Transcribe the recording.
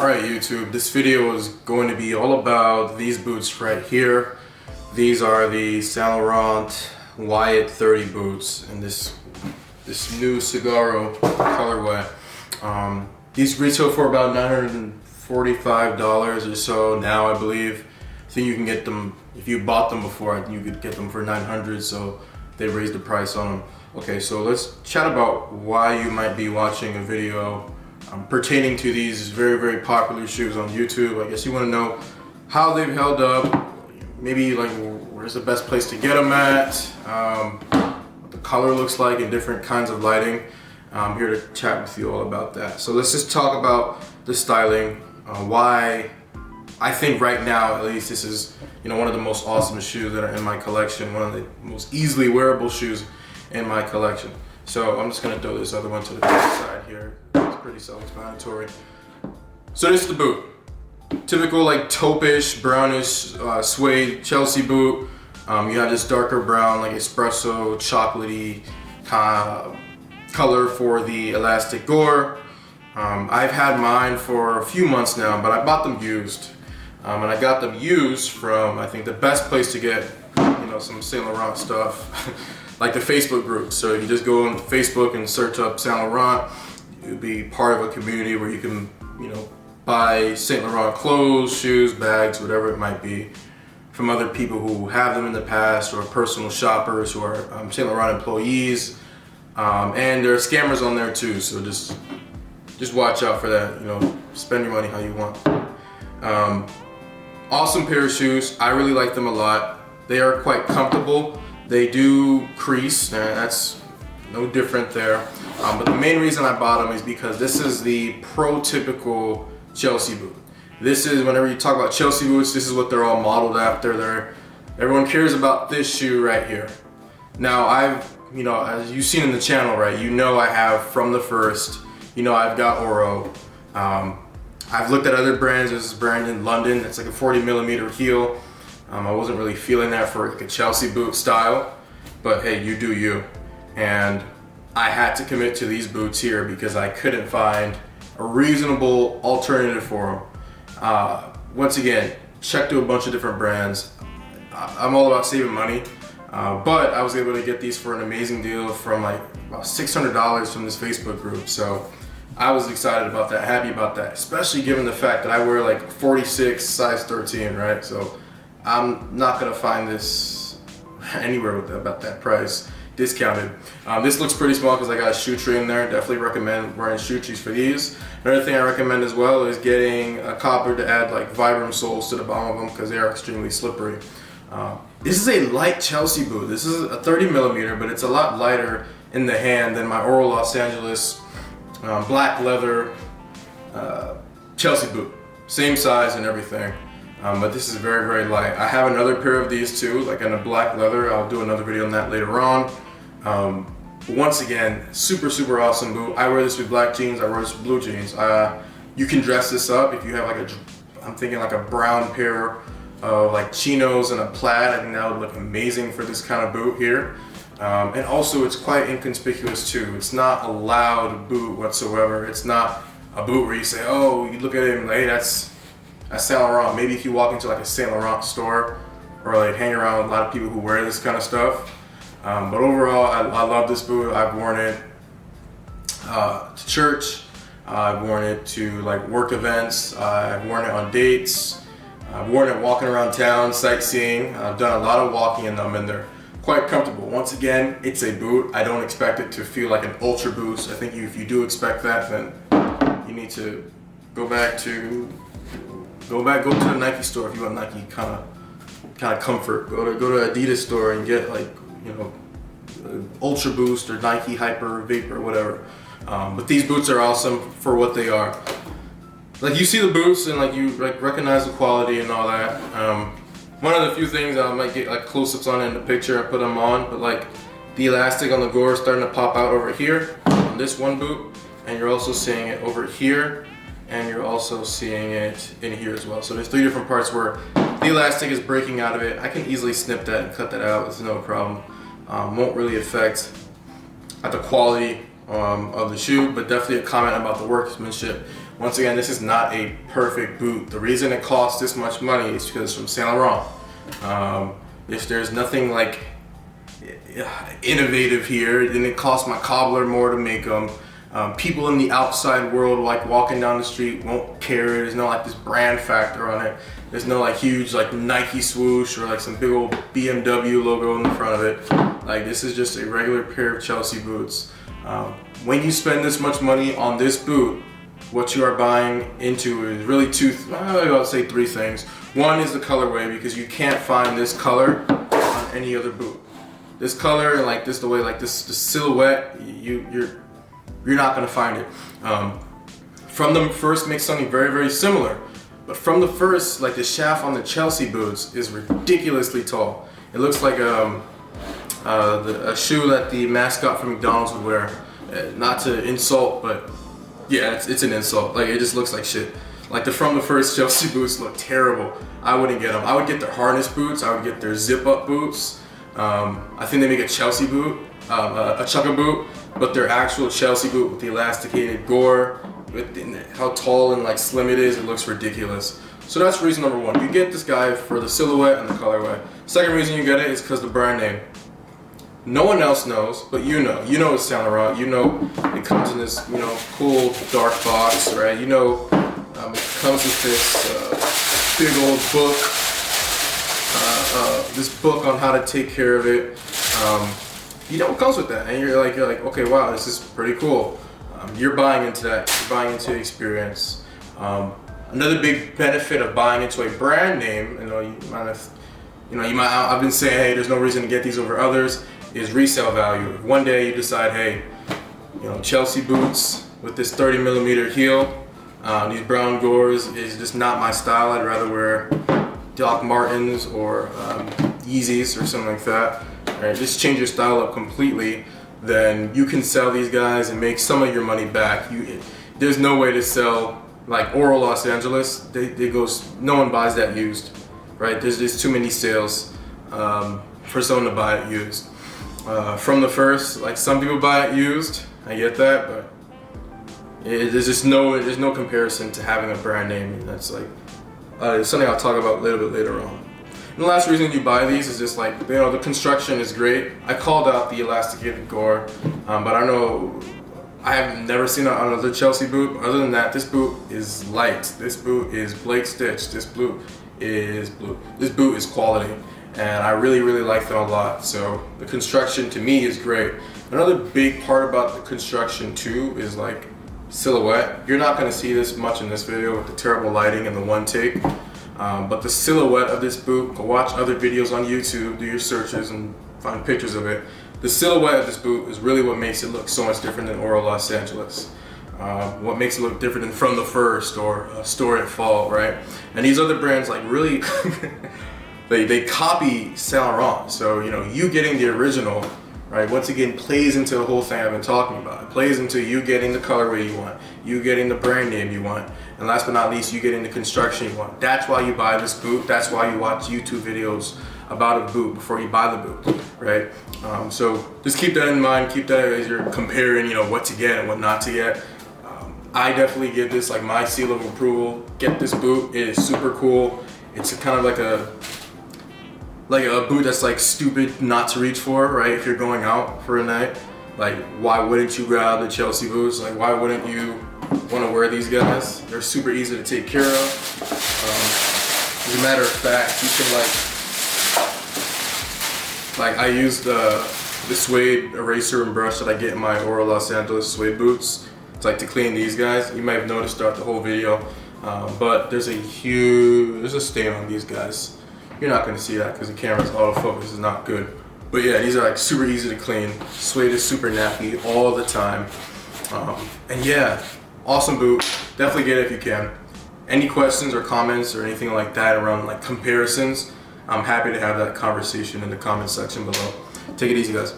Alright YouTube, this video is going to be all about these boots right here. These are the Saint Laurent Wyatt 30 boots in this new Sigaro colorway. These retail for about $945 or so now, I believe. I think you can get them, if you bought them before, I think you could get them for $900, so they raised the price on them. Okay, so let's chat about why you might be watching a video pertaining to these very, very popular shoes on YouTube. I guess you want to know how they've held up, maybe like where's the best place to get them at, what the color looks like in different kinds of lighting. I'm here to chat with you all about that. So let's just talk about the styling, why I think right now at least this is one of the most awesome shoes that are in my collection, one of the most easily wearable shoes in my collection. So I'm just going to throw this other one to the side here. It's pretty self-explanatory. So this is the boot. Typical like taupe-ish, brownish suede Chelsea boot. You have this darker brown, like espresso, chocolatey color for the elastic gore. I've had mine for a few months now, but I bought them used. And I got them used from, I think, the best place to get some Saint Laurent stuff. Like the Facebook group. So you just go on Facebook and search up Saint Laurent. You'll be part of a community where you can, buy Saint Laurent clothes, shoes, bags, whatever it might be, from other people who have them in the past or personal shoppers who are Saint Laurent employees. And there are scammers on there too. So just watch out for that. Spend your money how you want. Awesome pair of shoes. I really like them a lot. They are quite comfortable. They do crease, and that's no different there. But the main reason I bought them is because this is the prototypical Chelsea boot. This is, whenever you talk about Chelsea boots, this is what they're all modeled after. Everyone cares about this shoe right here. Now as you've seen in the channel, right, I have from the first, I've got Oro. I've looked at other brands. There's this brand in London, it's like a 40mm heel. I wasn't really feeling that for like a Chelsea boot style, but hey, you do you. And I had to commit to these boots here because I couldn't find a reasonable alternative for them. Once again, checked to a bunch of different brands. I'm all about saving money, but I was able to get these for an amazing deal from like about $600 from this Facebook group. So I was excited about that, happy about that, especially given the fact that I wear like 46, size 13, right? So I'm not gonna find this anywhere with about that price discounted. This looks pretty small because I got a shoe tree in there. Definitely recommend wearing shoe trees for these. Another thing I recommend as well is getting a copper to add like Vibram soles to the bottom of them because they are extremely slippery. This is a light Chelsea boot. This is a 30mm, but it's a lot lighter in the hand than my Oro Los Angeles black leather Chelsea boot. Same size and everything. But this is very, very light. I have another pair of these too, like in a black leather. I'll do another video on that later on. Once again, super, super awesome boot. I wear this with black jeans, I wear this with blue jeans. You can dress this up if you have like I'm thinking like a brown pair of like chinos and a plaid. I think that would look amazing for this kind of boot here. And also it's quite inconspicuous too. It's not a loud boot whatsoever. It's not a boot where you say, oh, you look at it and hey, that's Saint Laurent. Maybe if you walk into like a Saint Laurent store or like hang around with a lot of people who wear this kind of stuff. But overall, I love this boot. I've worn it to church. I've worn it to like work events. I've worn it on dates. I've worn it walking around town, sightseeing. I've done a lot of walking in them and they're quite comfortable. Once again, it's a boot. I don't expect it to feel like an ultra boost. I think if you do expect that, then you need to go to the Nike store if you want Nike kind of comfort. Go to Adidas store and get like Ultra Boost or Nike Hyper Vapor, whatever. But these boots are awesome for what they are. Like you see the boots and like you recognize the quality and all that. One of the few things I might get like close-ups on in the picture and put them on, but like the elastic on the gore is starting to pop out over here on this one boot, and you're also seeing it over here. And you're also seeing it in here as well. So there's 3 different parts where the elastic is breaking out of it. I can easily snip that and cut that out, it's no problem. Won't really affect the quality of the shoe, but definitely a comment about the workmanship Once again, this is not a perfect boot. The reason it costs this much money is because it's from Saint Laurent. There's nothing like innovative here, then it costs my cobbler more to make them. People in the outside world, like walking down the street, won't care. There's no like this brand factor on it. There's no like huge like Nike swoosh or like some big old BMW logo in the front of it. Like, this is just a regular pair of Chelsea boots. When you spend this much money on this boot, what you are buying into is really I'll say three things. One is the colorway, because you can't find this color on any other boot. This color and like this, the way like this, the silhouette, you're not gonna find it. From the first makes something very, very similar, but from the first, like the shaft on the Chelsea boots is ridiculously tall. It looks like a shoe that the mascot from McDonald's would wear. Not to insult, but yeah, it's an insult. Like, it just looks like shit. Like from the first Chelsea boots look terrible. I wouldn't get them. I would get their harness boots. I would get their zip up boots. I think they make a Chelsea boot, a chukka boot, but their actual Chelsea boot with the elasticated gore, with how tall and like slim it is, it looks ridiculous. So that's reason number one. You get this guy for the silhouette and the colorway. Second reason you get it is because the brand name. No one else knows, but you know. You know it's Saint Laurent. You know it comes in this, you know, cool dark box, right? You know it comes with this big old book. This book on how to take care of it. You know it comes with that, and you're like, okay, wow, this is pretty cool. You're buying into that. You're buying into the experience. Another big benefit of buying into a brand name, I've been saying, hey, there's no reason to get these over others, is resale value. If one day you decide, hey, Chelsea boots with this 30mm heel, these brown gores is just not my style. I'd rather wear Doc Martens or Yeezys or something like that. Right? Just change your style up completely. Then you can sell these guys and make some of your money back. There's no way to sell like Oro Los Angeles. No one buys that used, right? There's just too many sales for someone to buy it used. From the first, like some people buy it used. I get that, but there's no comparison to having a brand name. That's like it's something I'll talk about a little bit later on. And the last reason you buy these is just like, the construction is great. I called out the elasticated gore, but I have never seen it on another Chelsea boot. Other than that, this boot is light. This boot is Blake Stitch. This boot is blue. This boot is quality, and I really, really like them a lot. So the construction to me is great. Another big part about the construction too is like silhouette. You're not gonna see this much in this video with the terrible lighting and the one take. But the silhouette of this boot, go watch other videos on YouTube, do your searches and find pictures of it. The silhouette of this boot is really what makes it look so much different than Oro Los Angeles. What makes it look different than From the First or Story at Fault, right? And these other brands like really, they copy Saint Laurent. So, you getting the original, right, once again plays into the whole thing I've been talking about. It plays into you getting the colorway you want, you getting the brand name you want, and last but not least, you getting the construction you want. That's why you buy this boot. That's why you watch YouTube videos about a boot before you buy the boot, right? So just keep that in mind. Keep that as you're comparing, what to get and what not to get. I definitely give this like my seal of approval. Get this boot. It is super cool. It's kind of like a boot that's like stupid not to reach for, right? If you're going out for a night, like why wouldn't you grab the Chelsea boots? Like why wouldn't you want to wear these guys? They're super easy to take care of. As a matter of fact, you can I used the suede eraser and brush that I get in my Oro Los Angeles suede boots. It's like to clean these guys. You might have noticed throughout the whole video, but there's a stain on these guys. You're not going to see that because the camera's autofocus is not good. But yeah, these are like super easy to clean. Suede is super nappy all the time. And yeah, awesome boot. Definitely get it if you can. Any questions or comments or anything like that around like comparisons, I'm happy to have that conversation in the comment section below. Take it easy, guys.